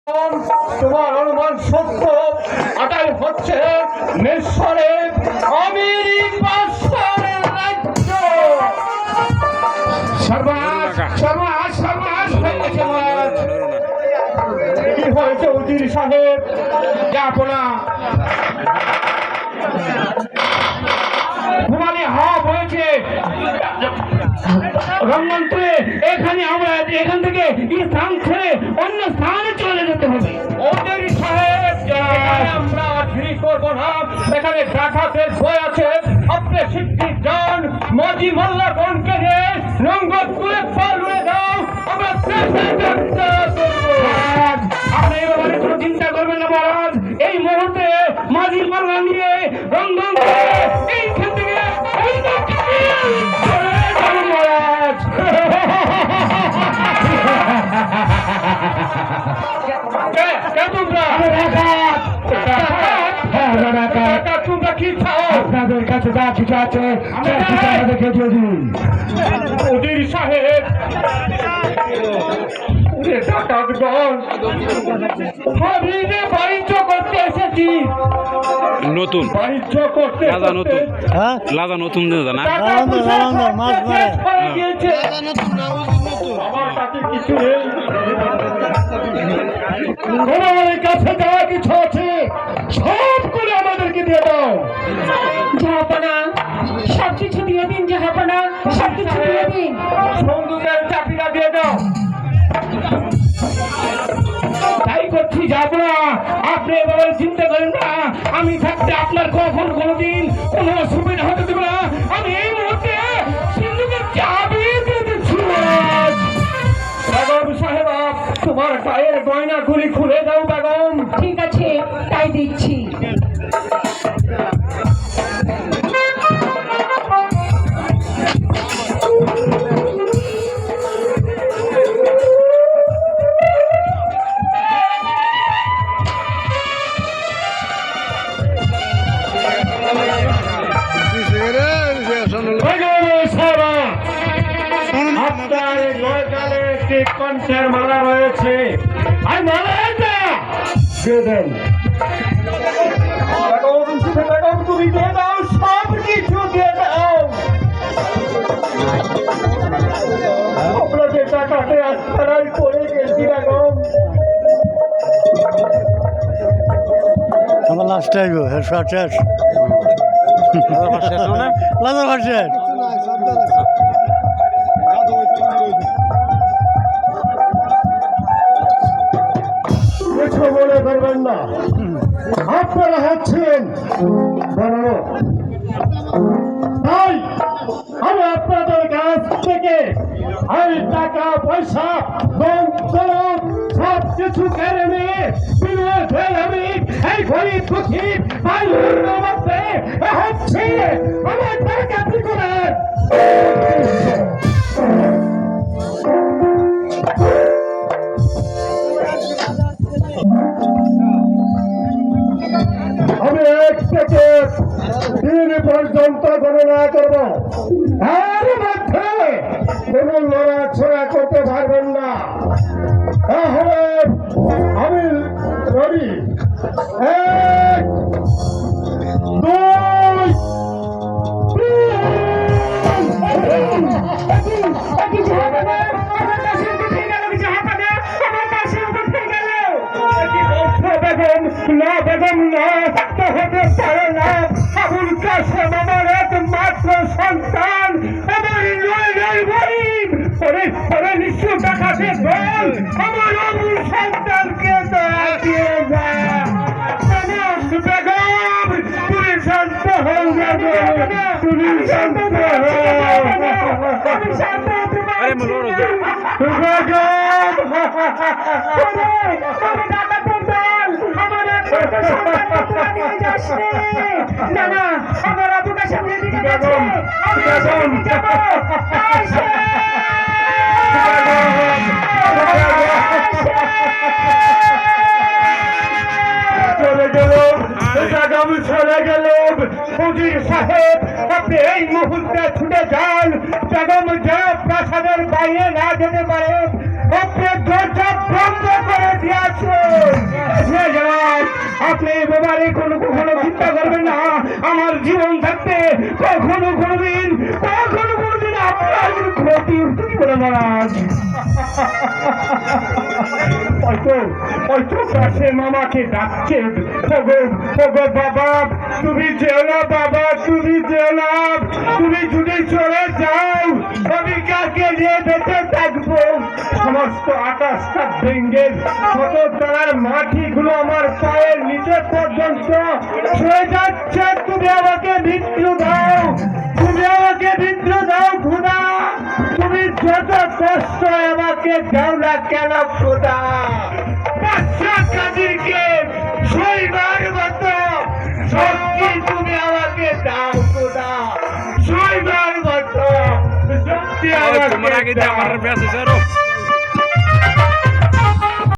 তোমার অনুমান সত্য, এটাই হচ্ছে মিশরের আমির রাজ্য। সর্বনাশ সর্বনাশ সর্বনাশ কি হয়েছে উজির সাহেব? যাপনা ঘুমালে হাওয়া বয়েছে রঙ্গমন্ত্রে। এখানে আমরা এখান থেকে স্থান ছেড়ে অন্য স্থানে চলে যেতে হবে। ওদের সাহেব আমরা ফিরি করবো না, এখানে ডাকাতের ভয় আছে। আপনি শিক্ষিত যান, মাঝি মোল্লাগণকে নিয়ে রঙ্গপুরে পালুয়ে দাও। আমরা আপনি এবারে কোনো চিন্তা করবেন না মহারাজ। এই মুহূর্তে মাঝি মোল্লা নিয়ে রঙ্গপুরে এইখান থেকে মহারাজ। তোমরা কি চাও? আপনাদের কাছে যা কিছু আছে আমাদেরকে দিয়ে দিন। উজির সাহেব বাণিজ্য করতে এসেছি। নতুন বাণিজ্য করতে নতুন লাদা নতুন আমার কাছে কিছু নেই। তোমাদের কাছে যা কিছু আছে সব করে আমাদেরকে দিয়ে দাও। জাহাপনা সব কিছু দিয়ে দিন, জাহাপনা সব কিছু দিয়ে দিন। বন্দুকের চাপিটা দিয়ে দাও। তাই করছি যাবনা। আপনি এভাবে চিন্তা করেন না, আমি থাকতে আপনার কখন কোনোদিন কোনো অসুবিধা হতে দেবে না। আমি এই মুহূর্তে সিন্ধুকের চাবি দিয়ে দিচ্ছি। বেগম সাহেব, তোমার গায়ের গয়না গুলি খুলে দাও বেগম। ঠিক আছে, তাই দিচ্ছি। আপনার নয়কালে একটি কণ্ঠের মালা রয়েছে, আর মালাটা দিয়ে দেন। তুমি দিয়ে দাও, সব কিছু দিয়ে দাও। আপনাকে টাকাতে আস্তারাই করে গেছি বেগম। আমার লাস্ট টাইম শর্ট শেষ লাদার ভার শেষ। কিছু মনে করবেন না, আপনারা হচ্ছেন বড়। তাই আমি আপনাদের কাছ থেকে টাকা পয়সা সব কিছু কেড়ে নিয়ে আমি এই গরিব দুঃখী হচ্ছে আমার টাকা কি করেন। আমি 1 থেকে 3 পর্যন্ত গণনা করব। এর মধ্যে কোন লড়াছড়া করতে পারবেন না, তাহলে আমি রেডি। 1 2 না বেগম না, হতে পারে না। আবুল কাসেম আমার একমাত্র সন্তান, আমার গরিব পরে নিশ্চয় দেখাতে দল আমার আবুল সন্তানকে দিয়ে যায়। বেগম তুমি শান্ত হও, তুমি শান্ত আমার আবু কাসেম দিকে চলে গেল। উজির সাহেব, আপনি এই মুহূর্তে ছুটে যান। বেগম যা প্রাসাদের বাইরে না যেতে পারে, আপনি দরজা বন্ধ করে দিয়েছে। আপনি এ ব্যাপারে কখনো চিন্তা করবেন না। আমার জীবন থাকতে কখনো কোনোদিন আপনার ক্ষতি উঠতে করে মহারাজ। হয়তো কাছে মামাকে ডাকছে, বাবা তুমি যেও না, বাবা তুমি যেও না, তুমি যদি চলে যাও আমি কাকে নিয়ে বেঁচে থাকবো? সমস্ত আকাশটা ভেঙ্গে ছোট তলার মাটিগুলো আমার পায়ের নিচে পর্যন্ত ছুঁয়ে যাচ্ছে। তুমি আমাকে মৃত্যু দাও, তুমি আমাকে মৃত্যু দাও খোদা। তুমি যত কষ্ট আমাকে দাও না কেন খোদা, বাদশাহ কাদিরকে সইবার মতো শক্তি তুমি আমাকে দাও খোদা, সইবার মতো শক্তি তোমার আগে আমাকে দাও। আমার ব্যাস